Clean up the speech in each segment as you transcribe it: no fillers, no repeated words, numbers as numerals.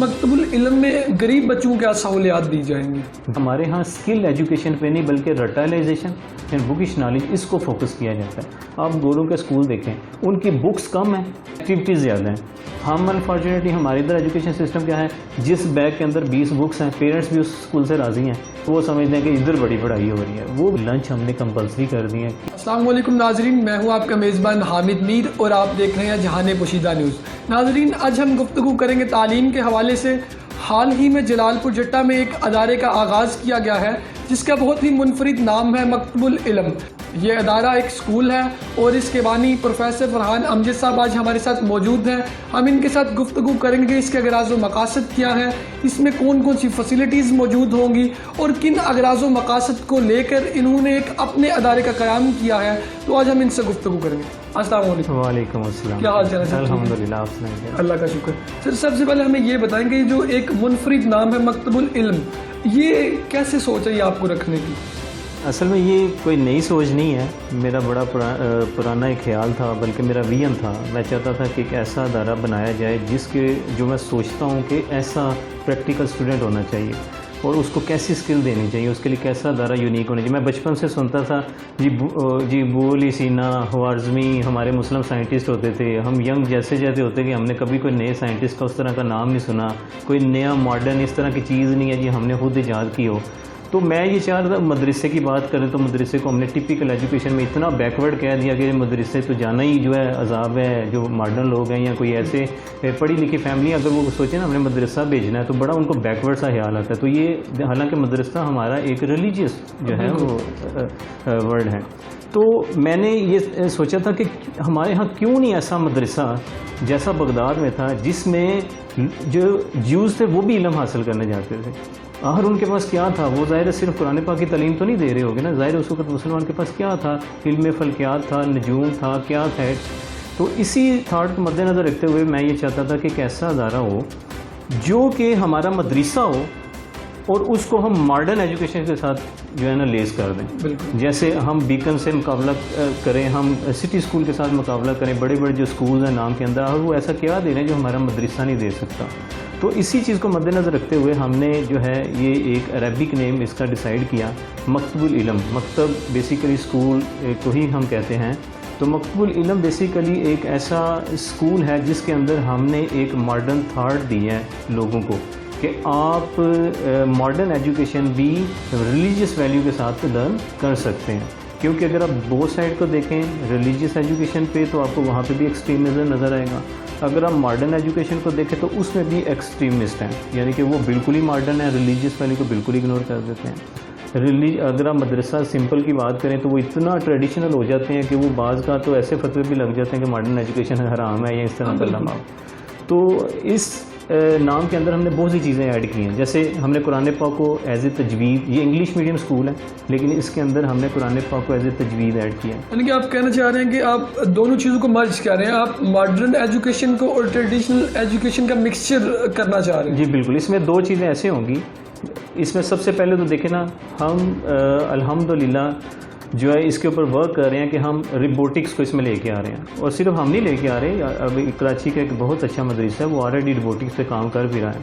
مکتب العلم میں غریب بچوں کو کیا سہولیات دی جائیں گی؟ ہمارے ہاں اسکل ایجوکیشن پہ نہیں بلکہ رٹائلائزیشن اینڈ بکش نالج اس کو فوکس کیا جاتا ہے. آپ گوروں کے اسکول دیکھیں، ان کی بکس کم ہیں، ایکٹیویٹیز زیادہ ہیں. ہم انفارچونیٹلی ہمارے ادھر ایجوکیشن سسٹم کیا ہے، جس بیگ کے اندر 20 بکس ہیں، پیرنٹس بھی اس اسکول سے راضی ہیں، وہ سمجھتے ہیں کہ ادھر بڑی پڑھائی ہو رہی ہے. وہ لنچ ہم نے کمپلسری کر دی ہے. السلام علیکم ناظرین، میں ہوں آپ کا میزبان حامد میر اور آپ دیکھ رہے ہیں جہان پوشیدہ نیوز. ناظرین، آج ہم گفتگو کریں گے تعلیم کے حوالے سے. حال ہی میں جلال پور جٹہ میں ایک ادارے کا آغاز کیا گیا ہے جس کا بہت ہی منفرد نام ہے مکتب العلم. یہ ادارہ ایک سکول ہے اور اس کے بانی پروفیسر فرحان امجد صاحب آج ہمارے ساتھ موجود ہیں. ہم ان کے ساتھ گفتگو کریں گے اس کے اغراض و مقاصد کیا ہیں، اس میں کون کون سی فیسلٹیز موجود ہوں گی اور کن اغراض و مقاصد کو لے کر انہوں نے ایک اپنے ادارے کا قیام کیا ہے. تو آج ہم ان سے گفتگو کریں گے. السلام علیکم. وعلیکم السلام. کیا حال چال ہے؟ الحمدللہ، آپ سنائیں. اللہ کا شکر. سر، سب سے پہلے ہمیں یہ بتائیں کہ جو ایک منفرد نام ہے مکتب العلم، یہ کیسے سوچ ہے یہ آپ کو رکھنے کی؟ اصل میں یہ کوئی نئی سوچ نہیں ہے، میرا بڑا پرانا ایک خیال تھا، بلکہ میرا ویژن تھا. میں چاہتا تھا کہ ایک ایسا ادارہ بنایا جائے جس کے جو میں سوچتا ہوں کہ ایسا پریکٹیکل اسٹوڈنٹ ہونا چاہیے اور اس کو کیسی اسکل دینی چاہیے، اس کے لیے کیسا ادارہ یونیک ہونا چاہیے. میں بچپن سے سنتا تھا جی بولی سینا، خوارزمی ہمارے مسلم سائنٹسٹ ہوتے تھے. ہم ینگ جیسے ہوتے کہ ہم نے کبھی کوئی نئے سائنٹسٹ کا اس طرح کا نام نہیں سنا، کوئی نیا ماڈرن اس طرح کی چیز نہیں ہے جی ہم نے خود ایجاد کی ہو. تو میں یہ چاہ رہا تھا مدرسے کی بات کریں تو مدرسے کو ہم نے ٹپیکل ایجوکیشن میں اتنا بیکورڈ کہہ دیا کہ مدرسے تو جانا ہی جو ہے عذاب ہے. جو ماڈرن لوگ ہیں یا کوئی ایسے پڑھی لکھی فیملی اگر وہ سوچیں نا ہم نے مدرسہ بھیجنا ہے تو بڑا ان کو بیکورڈ سا خیال آتا ہے. تو یہ حالانکہ مدرسہ ہمارا ایک ریلیجیس جو ہے وہ ورڈ ہے. تو میں نے یہ سوچا تھا کہ ہمارے ہاں کیوں نہیں ایسا مدرسہ جیسا بغداد میں تھا جس میں جو جیوز تھے وہ بھی علم حاصل کرنے جاتے تھے. آخر ان کے پاس کیا تھا؟ وہ ظاہر صرف قرآن پاک کی تعلیم تو نہیں دے رہے ہوگے نا، ظاہر اس وقت مسلمان کے پاس کیا تھا؟ علم فلکیات تھا، نجوم تھا، کیا تھا. تو اسی تھاٹ کو مد نظر رکھتے ہوئے میں یہ چاہتا تھا کہ ایک ایسا ادارہ ہو جو کہ ہمارا مدرسہ ہو اور اس کو ہم ماڈرن ایجوکیشن کے ساتھ جو ہے نا لیس کر دیں. جیسے ہم بیکن سے مقابلہ کریں، ہم سٹی اسکول کے ساتھ مقابلہ کریں. بڑے بڑے جو اسکول ہیں نام کے اندر، اور وہ ایسا کیا دے رہے ہیں جو ہمارا مدرسہ نہیں دے سکتا. تو اسی چیز کو مد نظر رکھتے ہوئے ہم نے جو ہے یہ ایک عربک نیم اس کا ڈیسائیڈ کیا، مکتب العلم. مکتب بیسیکلی اسکول کو ہی ہم کہتے ہیں. تو مکتب العلم بیسیکلی ایک ایسا اسکول ہے جس کے اندر ہم نے ایک ماڈرن تھاٹ دی ہے لوگوں کو کہ آپ ماڈرن ایجوکیشن بھی ریلیجیس ویلیو کے ساتھ لرن کر سکتے ہیں. کیونکہ اگر آپ بوتھ سائڈ کو دیکھیں ریلیجیس ایجوکیشن پہ تو آپ کو وہاں پہ بھی ایکسٹریمزم نظر آئے گا. اگر آپ ماڈرن ایجوکیشن کو دیکھیں تو اس میں بھی ایکسٹریمسٹ ہیں، یعنی کہ وہ بالکل ہی ماڈرن ہے، ریلیجیس ویلیو کو بالکل اگنور کر دیتے ہیں. اگر آپ مدرسہ سمپل کی بات کریں تو وہ اتنا ٹریڈیشنل ہو جاتے ہیں کہ وہ بعض کا تو ایسے فتوے بھی لگ جاتے ہیں کہ ماڈرن ایجوکیشن حرام ہے یا اس طرح کا لمحہ. تو اس نام کے اندر ہم نے بہت سی چیزیں ایڈ کی ہیں. جیسے ہم نے قرآن پاک کو ایز اے تجوید، یہ انگلش میڈیم اسکول ہے لیکن اس کے اندر ہم نے قرآن پاک کو ایز اے تجوید ایڈ کیا. یعنی کہ آپ کہنا چاہ رہے ہیں کہ آپ دونوں چیزوں کو مرج کر رہے ہیں، آپ ماڈرن ایجوکیشن کو اور ٹریڈیشنل ایجوکیشن کا مکسچر کرنا چاہ رہے ہیں. جی بالکل. اس میں دو چیزیں ایسے ہوں گی. اس میں سب سے پہلے تو دیکھیں نا، ہم الحمدللہ جو ہے اس کے اوپر ورک کر رہے ہیں کہ ہم روبوٹکس کو اس میں لے کے آ رہے ہیں. اور صرف ہم نہیں لے کے آ رہے، اب کراچی کا ایک بہت اچھا مدرسہ ہے وہ آلریڈی روبوٹکس پہ کام کر بھی رہا ہے.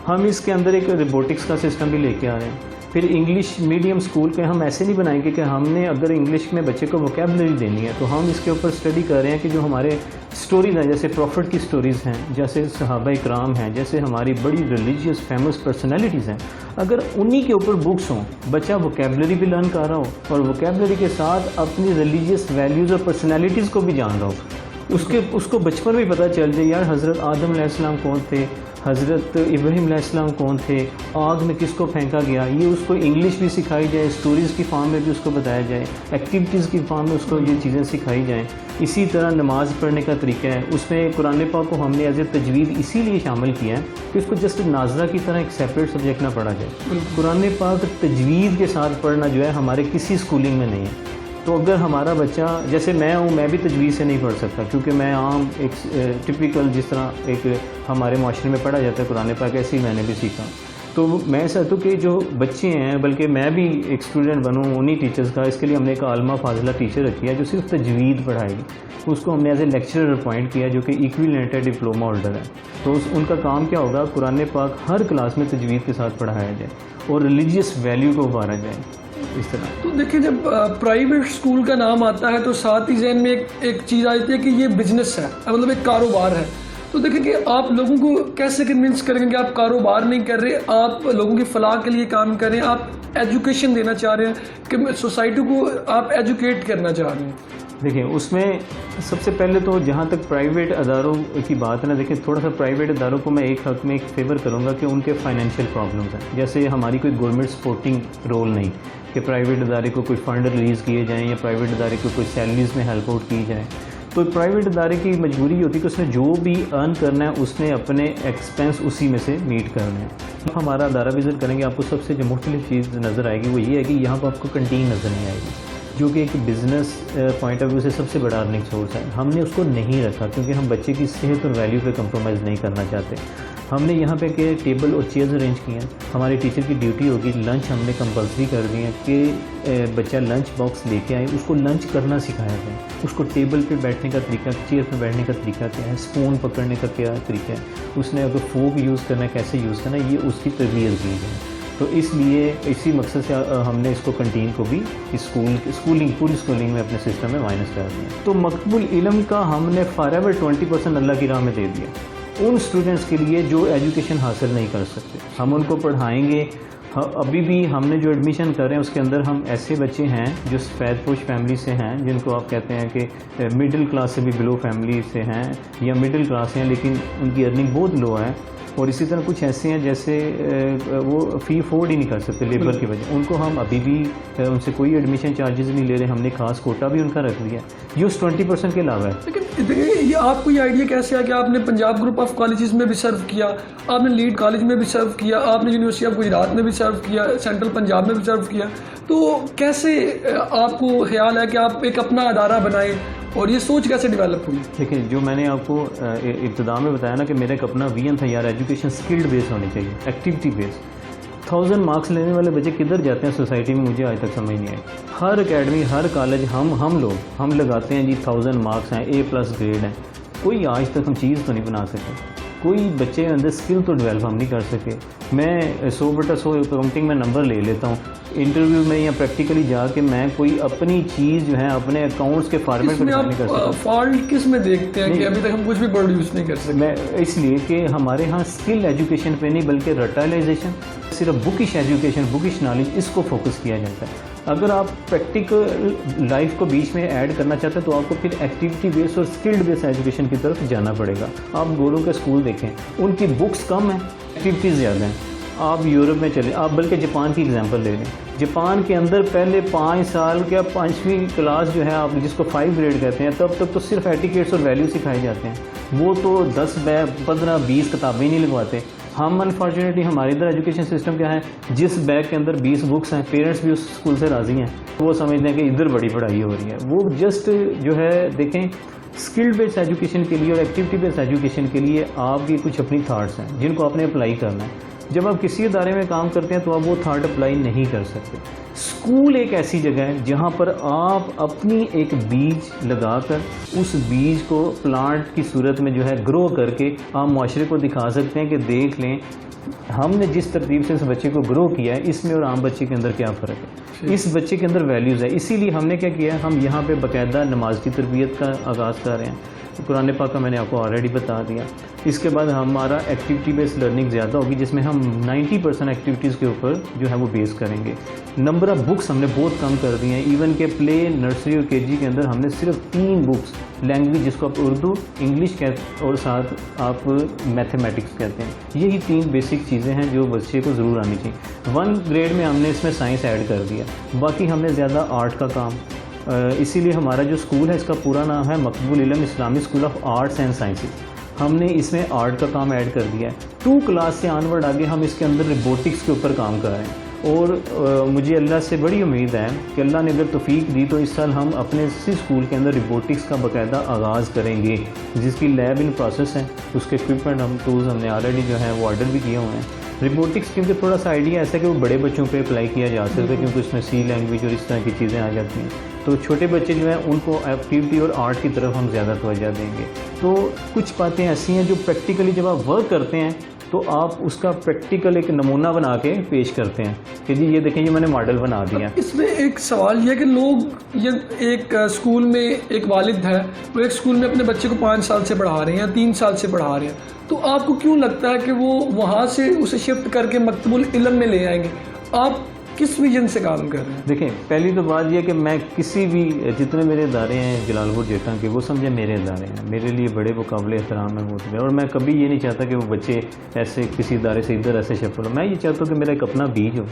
ہم اس کے اندر ایک روبوٹکس کا سسٹم بھی لے کے آ رہے ہیں. پھر انگلش میڈیم اسکول کے ہم ایسے نہیں بنائیں گے کہ ہم نے اگر انگلش میں بچے کو ووکیبلری دینی ہے تو ہم اس کے اوپر اسٹڈی کر رہے ہیں کہ جو ہمارے اسٹوریز ہیں، جیسے پروفٹ کی اسٹوریز ہیں، جیسے صحابہ اکرام ہیں، جیسے ہماری بڑی ریلیجیس فیمس پرسنالٹیز ہیں، اگر انہی کے اوپر بکس ہوں بچہ ووکیبلری بھی لرن کر رہا ہو اور ووکیبلری کے ساتھ اپنی ریلیجیس ویلیوز اور پرسنالٹیز کو بھی جان رہا ہو. اس کو بچپن میں پتہ چل جائے یار حضرت آدم علیہ السلام کون تھے، حضرت ابراہیم علیہ السلام کون تھے، آگ میں کس کو پھینکا گیا. یہ اس کو انگلش بھی سکھائی جائے، اسٹوریز کی فارم میں بھی اس کو بتایا جائے، ایکٹیویٹیز کی فارم میں اس کو یہ چیزیں سکھائی جائیں. اسی طرح نماز پڑھنے کا طریقہ ہے، اس میں قرآن پاک کو ہم نے ایز اے تجوید اسی لیے شامل کیا ہے کہ اس کو جسٹ ناظرہ کی طرح ایک سیپریٹ سبجیکٹ نہ پڑھا جائے. قرآن پاک تجوید کے ساتھ پڑھنا جو ہے ہمارے کسی اسکولنگ میں نہیں ہے. تو اگر ہمارا بچہ جیسے میں ہوں، میں بھی تجوید سے نہیں پڑھ سکتا کیونکہ میں عام ایک ٹپیکل جس طرح ایک ہمارے معاشرے میں پڑھا جاتا ہے قرآن پاک ایسے ہی میں نے بھی سیکھا. تو میں چاہتا ہوں کہ جو بچے ہیں، بلکہ میں بھی ایک اسٹوڈنٹ بنوں انہی ٹیچرز کا، اس کے لیے ہم نے ایک عالمہ فاضلہ ٹیچر رکھی ہے جو صرف تجوید پڑھائے گی. اس کو ہم نے ایز اے لیکچرر اپوائنٹ کیا جو کہ ایکویلنٹ ہے ڈپلوما ہولڈر ہے. تو ان کا کام کیا ہوگا، قرآن پاک ہر کلاس میں تجوید کے ساتھ پڑھایا جائے اور ریلیجیس ویلیو کو ابھارا جائے. اس طرح تو دیکھیں جب پرائیویٹ اسکول کا نام آتا ہے تو ساتھ ہی ذہن میں ایک چیز آتی ہے کہ یہ بزنس ہے، مطلب ایک کاروبار ہے. تو دیکھیں کہ آپ لوگوں کو کیسے کنونس کریں گے کہ آپ کاروبار نہیں کر رہے، آپ لوگوں کی فلاح کے لیے کام کر رہے ہیں، آپ ایجوکیشن دینا چاہ رہے ہیں کہ سوسائٹی کو آپ ایجوکیٹ کرنا چاہ رہے ہیں. دیکھیں اس میں سب سے پہلے تو جہاں تک پرائیویٹ اداروں کی بات ہے نا، دیکھیں تھوڑا سا پرائیویٹ اداروں کو میں ایک حق میں ایک فیور کروں گا کہ ان کے فائنینشیل پرابلمز ہیں. جیسے ہماری کوئی گورنمنٹ سپورٹنگ رول نہیں کہ پرائیویٹ ادارے کو کوئی فنڈ ریلیز کیے جائیں یا پرائیویٹ ادارے کو کوئی سیلریز میں ہیلپ آؤٹ کی جائے. تو پرائیویٹ ادارے کی مجبوری ہوتی ہے کہ اس نے جو بھی ارن کرنا ہے اس نے اپنے ایکسپینس اسی میں سے میٹ کرنے ہیں. ہمارا ادارہ وزٹ کریں گے آپ کو سب سے جو مختلف چیز نظر آئے گی وہ یہ ہے کہ یہاں پہ آپ کو کنٹین نظر نہیں آئے گی، جو کہ ایک بزنس پوائنٹ آف ویو سے سب سے بڑا ارننگ سورس ہے. ہم نے اس کو نہیں رکھا کیونکہ ہم بچے کی صحت اور ویلیو پہ کمپرومائز نہیں کرنا چاہتے. ہم نے یہاں پہ کہ ٹیبل اور چیئرز ارینج کی ہیں. ہمارے ٹیچر کی ڈیوٹی ہوگی لنچ ہم نے کمپلسری کر دی ہے کہ بچہ لنچ باکس لے کے آئے، اس کو لنچ کرنا سکھایا جائے. اس کو ٹیبل پہ بیٹھنے کا طریقہ، چیئر پہ بیٹھنے کا طریقہ کیا ہے، اسپون پکڑنے کا کیا طریقہ ہے، اس نے اگر فوک یوز کرنا ہے کیسے یوز کرنا ہے، یہ اس کی تربیت دی جائے. تو اس لیے اسی مقصد سے ہم نے اس کو کنٹین کو بھی پوری اسکولنگ میں اپنے سسٹم میں مائنس کر دیا. تو مقبول علم کا ہم نے فار ایور 20% اللہ کی راہ میں دے دیا ان اسٹوڈنٹس کے لیے جو ایجوکیشن حاصل نہیں کر سکتے. ہم ان کو پڑھائیں گے. ابھی بھی ہم نے جو ایڈمیشن کر رہے ہیں اس کے اندر ہم ایسے بچے ہیں جو سفید پوش فیملی سے ہیں، جن کو آپ کہتے ہیں کہ مڈل کلاس سے بھی بلو فیملی سے ہیں یا مڈل کلاس ہیں لیکن ان کی ارننگ بہت لو ہے. اور اسی طرح کچھ ایسے ہیں جیسے وہ فی افورڈ ہی نہیں کر سکتے لیبر کی وجہ، ان کو ہم ابھی بھی ان سے کوئی ایڈمیشن چارجز نہیں لے رہے. ہم نے خاص کوٹا بھی ان کا رکھ دیا جو اس 20% کے علاوہ ہے. لیکن یہ آپ کو یہ آئیڈیا کیسے ہے کہ آپ نے پنجاب گروپ آف کالجز میں بھی سرو کیا، آپ نے لیڈ کالج میں بھی سرو کیا، آپ نے یونیورسٹی آف گجرات میں بھی سرو کیا، سینٹرل پنجاب میں بھی سرو کیا، تو کیسے آپ کو خیال ہے کہ آپ ایک اپنا ادارہ بنائیں اور یہ سوچ کیسے ڈیولپ ہوئی؟ دیکھیں جو میں نے آپ کو ابتدا میں بتایا نا کہ میرا ایک اپنا ویژن تھا یار ایجوکیشن اسکلڈ بیس ہونی چاہیے، ایکٹیویٹی بیس. 1000 مارکس لینے والے بچے کدھر جاتے ہیں سوسائٹی میں، مجھے آج تک سمجھ نہیں آئی. ہر اکیڈمی ہر کالج ہم لگاتے ہیں جی 1000 مارکس ہیں، A+ گریڈ ہیں. کوئی آج تک ہم چیز تو نہیں بنا سکے، کوئی بچے اندر اسکل تو ڈیولپ ہم نہیں کر سکے. میں 100/100 اکاؤنٹنگ میں نمبر لے لیتا ہوں، انٹرویو میں یا پریکٹیکلی جا کے میں کوئی اپنی چیز جو ہے اپنے اکاؤنٹس کے فارمیٹ میں نہیں کر سکتا. فالٹ کس میں دیکھتے ہیں کہ ابھی تک ہم کچھ بھی پروڈیوس نہیں کر سکتے؟ میں اس لیے کہ ہمارے ہاں اسکل ایجوکیشن پہ نہیں بلکہ رٹائلائزیشن، صرف بکش ایجوکیشن، بکش نالج، اس کو فوکس کیا جاتا ہے. اگر آپ پریکٹیکل لائف کو بیچ میں ایڈ کرنا چاہتے ہیں تو آپ کو پھر ایکٹیویٹی بیس اور اسکلڈ بیس ایجوکیشن کی طرف جانا پڑے گا. آپ گوروں کے اسکول دیکھیں، ان کی بکس کم ہیں، ایکٹیویٹیز زیادہ ہیں. آپ یورپ میں چلیں، آپ بلکہ جاپان کی اگزامپل لے لیں. جاپان کے اندر پہلے 5 سال کیا 5ویں کلاس جو ہے آپ جس کو 5 گریڈ کہتے ہیں، تب تک تو صرف ایٹیکیٹس اور ویلیو سکھائے جاتے ہیں. وہ تو 10 بیگ 15 20 کتابیں نہیں لگواتے. ہم انفارچونیٹلی ہمارے ادھر ایجوکیشن سسٹم کیا ہے، جس بیگ کے اندر 20 بکس ہیں پیرنٹس بھی اس اسکول سے راضی ہیں، وہ سمجھتے ہیں کہ ادھر بڑی پڑھائی ہو رہی ہے. وہ جسٹ جو ہے دیکھیں اسکل بیس ایجوکیشن کے لیے اور ایکٹیویٹی بیس ایجوکیشن کے لیے آپ کی کچھ اپنی تھاٹس ہیں جن کو آپ نے اپلائی کرنا ہے. جب آپ کسی ادارے میں کام کرتے ہیں تو آپ وہ تھاٹ اپلائی نہیں کر سکتے. اسکول ایک ایسی جگہ ہے جہاں پر آپ اپنی ایک بیج لگا کر اس بیج کو پلانٹ کی صورت میں جو ہے گرو کر کے آپ معاشرے کو دکھا سکتے ہیں کہ دیکھ لیں ہم نے جس ترتیب سے اس بچے کو گرو کیا ہے اس میں اور عام بچے کے اندر کیا فرق ہے، اس بچے کے اندر ویلیوز ہے. اسی لیے ہم نے کیا کیا ہے، ہم یہاں پہ باقاعدہ نماز کی تربیت کا آغاز کر رہے ہیں. قرآن پاک کا میں نے آپ کو آلریڈی بتا دیا. اس کے بعد ہمارا ایکٹیویٹی بیس لرننگ زیادہ ہوگی جس میں ہم 90% ایکٹیویٹیز کے اوپر جو ہے وہ بیس کریں گے. نمبر آف بکس ہم نے بہت کم کر دی ہیں. ایون کہ پلے نرسری اور KG کے اندر ہم نے صرف 3 بکس لینگویج جس کو آپ اردو انگلش اور ساتھ آپ میتھمیٹکس کہتے ہیں، یہی 3 بیسک چیزیں ہیں جو بچے کو ضرور آنی چاہیے. 1 گریڈ میں ہم نے اس میں سائنس ایڈ کر دیا، باقی ہم نے زیادہ آرٹ کا کام. اسی لیے ہمارا جو اسکول ہے اس کا پورا نام ہے مقبول علم اسلامی school of arts and sciences. ہم نے اس میں آرٹ کا کام ایڈ کر دیا ہے. 2 کلاس سے آنورڈ آگے ہم اس کے اندر روبوٹکس کے اوپر کام کر رہے ہیں. اور مجھے اللہ سے بڑی امید ہے کہ اللہ نے اگر توفیق دی تو اس سال ہم اپنے اسی اسکول کے اندر روبوٹکس کا باقاعدہ آغاز کریں گے جس کی لیب ان پروسیس ہے. اس کے اکوپمنٹ ٹولز ہم نے آلریڈی جو ہے وہ آرڈر بھی کیے ہوئے ہیں. روبوٹکس کیونکہ تھوڑا سا آئیڈیا ایسا ہے کہ وہ بڑے بچوں پہ اپلائی کیا جا سکتا ہے کیونکہ اس میں سی لینگویج اور اس طرح کی چیزیں آ جاتی ہیں. تو چھوٹے بچے جو ہیں ان کو ایکٹیویٹی اور آرٹ کی طرف ہم زیادہ توجہ دیں گے. تو کچھ باتیں ایسی ہیں جو پریکٹیکلی جب آپ ورک کرتے ہیں تو آپ اس کا پریکٹیکل ایک نمونہ بنا کے پیش کرتے ہیں کہ جی یہ دیکھیں یہ میں نے ماڈل بنا دیا. اس میں ایک سوال یہ کہ لوگ یہ ایک اسکول میں ایک والد ہے وہ ایک اسکول میں اپنے بچے کو 5 سال سے پڑھا رہے ہیں یا 3 سال سے پڑھا رہے ہیں, تو آپ کو کیوں لگتا ہے کہ وہ وہاں سے اسے شفٹ کر کے مکتب العلم میں لے آئیں گے؟ آپ کس ویژن سے کام کر رہے ہیں؟ دیکھیں پہلی تو بات یہ کہ میں کسی بھی جتنے میرے ادارے ہیں جلال پور جیٹا کے وہ سمجھے میرے ادارے ہیں, میرے لیے بڑے وہ قابل احترام ہیں ہوتے ہیں, اور میں کبھی یہ نہیں چاہتا کہ وہ بچے ایسے کسی ادارے سے ادھر ایسے شفٹ ہو. میں یہ چاہتا ہوں کہ میرا ایک اپنا بیج ہو.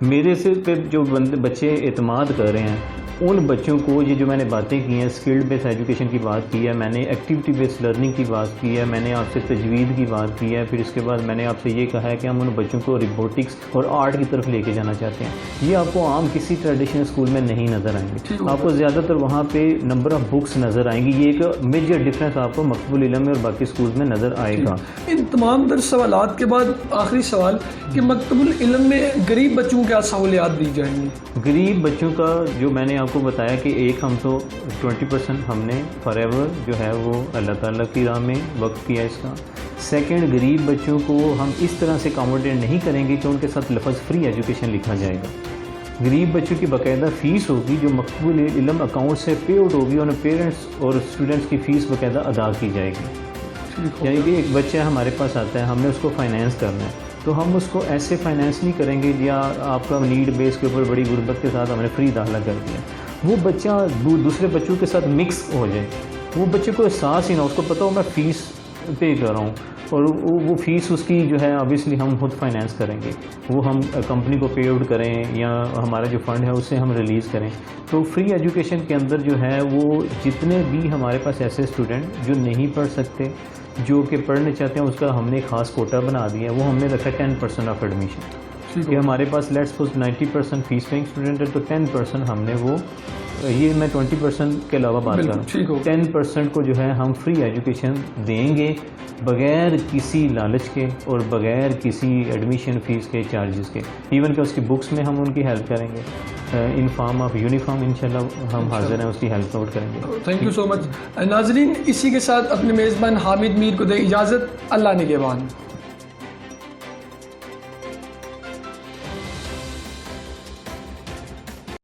میرے سے پہ جو بچے اعتماد کر رہے ہیں ان بچوں کو یہ جو میں نے باتیں کی ہیں اسکلڈ بیس ایجوکیشن کی بات کی ہے, میں نے ایکٹیویٹی بیس لرننگ کی بات کی ہے, میں نے آپ سے تجوید کی بات کی ہے, پھر اس کے بعد میں نے آپ سے یہ کہا ہے کہ ہم ان بچوں کو روبوٹکس اور آرٹ کی طرف لے کے جانا چاہتے ہیں. یہ آپ کو عام کسی ٹریڈیشنل اسکول میں نہیں نظر آئیں گے. آپ کو زیادہ تر وہاں پہ نمبر آف بکس نظر آئیں گی. یہ ایک میجر ڈفرینس آپ کو مکتب العلم میں اور باقی اسکولز میں نظر آئے گا. ان تمام در سوالات کے بعد آخری سوال کہ مکتب العلم میں غریب بچوں کو کیا سہولیات دی جائیں گی؟ غریب بچوں کا جو میں نے آپ کو بتایا کہ ایک ہم تو 20% ہم نے فار ایور جو ہے وہ اللہ تعالیٰ کی راہ میں وقف کیا اس کا. سیکنڈ, غریب بچوں کو ہم اس طرح سے اکاموڈیٹ نہیں کریں گے کہ ان کے ساتھ لفظ فری ایجوکیشن لکھا جائے گا. غریب بچوں کی باقاعدہ فیس ہوگی جو مکتب العلم اکاؤنٹ سے پے آؤٹ ہوگی, اور پیرنٹس اور اسٹوڈنٹس کی فیس باقاعدہ ادا کی جائے گی. یعنی کہ ایک بچہ ہمارے پاس آتا ہے, ہم نے اس کو فائنینس کرنا ہے تو ہم اس کو ایسے فائنینس نہیں کریں گے یا آپ کا نیڈ بیس کے اوپر بڑی غربت کے ساتھ ہم نے فری داخلہ کر دیا. وہ بچہ دوسرے بچوں کے ساتھ مکس ہو جائے, وہ بچے کو احساس ہی نہ, اس کو پتہ ہو میں فیس پے کر رہا ہوں, اور وہ فیس اس کی جو ہے obviously ہم خود فائنینس کریں گے, وہ ہم کمپنی کو پے آؤٹ کریں یا ہمارا جو فنڈ ہے اسے ہم ریلیز کریں. تو فری ایجوکیشن کے اندر جو ہے وہ جتنے بھی ہمارے پاس ایسے اسٹوڈنٹ جو نہیں پڑھ سکتے جو کہ پڑھنے چاہتے ہیں اس کا ہم نے خاص کوٹا بنا دیا ہے. وہ ہم نے رکھا 10% آف ایڈمیشن کہ ہمارے پاس let's suppose 90% fees paying student ہے تو 10% ہم نے وہ, یہ میں 20% کے علاوہ بات کر رہا ہوں, 10% کو جو ہے ہم فری ایجوکیشن دیں گے بغیر کسی لالچ کے اور بغیر کسی ایڈمیشن فیس کے چارجز کے. ایون کہ اس کی بکس میں ہم ان کی ہیلپ کریں گے ان فارم آف یونیفارم, انشاءاللہ ہم حاضر ہیں اس کی ہیلپ آؤٹ کریں گے. تھینک یو سو مچ. ناظرین اسی کے ساتھ اپنے میزبان حامد میر کو دے اجازت. اللہ نگہبان.